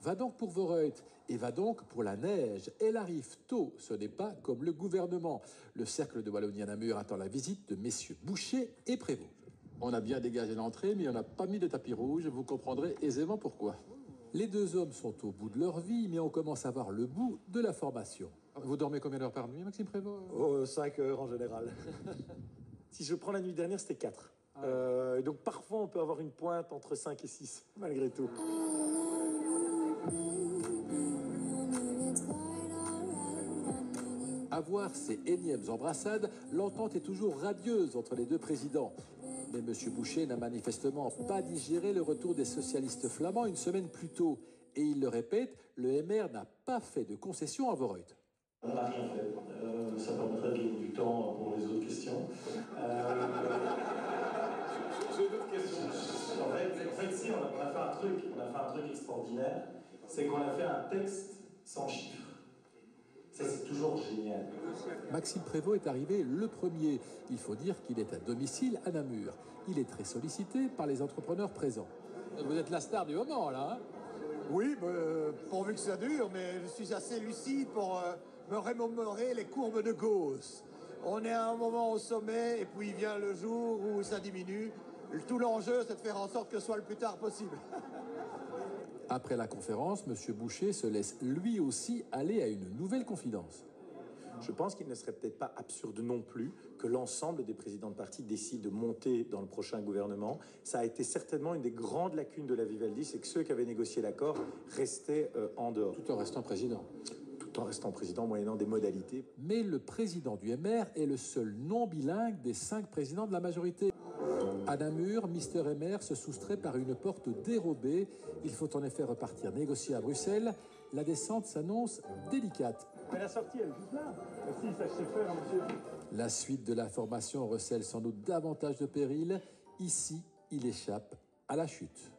Va donc pour Voreuil et va donc pour la neige. Elle arrive tôt, ce n'est pas comme le gouvernement. Le cercle de Wallonie à Namur attend la visite de messieurs Boucher et Prévost. On a bien dégagé l'entrée, mais on n'a pas mis de tapis rouge. Vous comprendrez aisément pourquoi. Les deux hommes sont au bout de leur vie, mais on commence à voir le bout de la formation. Vous dormez combien d'heures par nuit, Maxime Prévost? 5 heures en général. Si je prends la nuit dernière, c'était 4. Donc parfois, on peut avoir une pointe entre 5 et 6, malgré tout. À voir ces énièmes embrassades, l'entente est toujours radieuse entre les deux présidents. Mais M. Boucher n'a manifestement pas digéré le retour des socialistes flamands une semaine plus tôt. Et il le répète, le MR n'a pas fait de concession à Voreuil. On n'a rien fait. Ça permettrait de gagner du temps pour les autres questions. J'ai d'autres questions. En fait, si, on a fait un truc extraordinaire, c'est qu'on a fait un texte sans chiffres. Ça, c'est toujours génial. Maxime Prévost est arrivé le premier. Il faut dire qu'il est à domicile à Namur. Il est très sollicité par les entrepreneurs présents. Vous êtes la star du moment, là, hein? Oui, pourvu que ça dure, mais je suis assez lucide pour me remémorer les courbes de Gauss. On est à un moment au sommet, et puis vient le jour où ça diminue. Tout l'enjeu, c'est de faire en sorte que ce soit le plus tard possible. Après la conférence, M. Boucher se laisse lui aussi aller à une nouvelle confidence. Je pense qu'il ne serait peut-être pas absurde non plus que l'ensemble des présidents de parti décident de monter dans le prochain gouvernement. Ça a été certainement une des grandes lacunes de la Vivaldi, c'est que ceux qui avaient négocié l'accord restaient en dehors. Tout en restant président. Tout en restant président, moyennant des modalités. Mais le président du MR est le seul non bilingue des 5 présidents de la majorité. À Namur, Mister MR se soustrait par une porte dérobée. Il faut en effet repartir négocier à Bruxelles. La descente s'annonce délicate. Mais la sortie, elle est juste là. Merci, ça je sais faire, monsieur. La suite de la formation recèle sans doute davantage de périls. Ici, il échappe à la chute.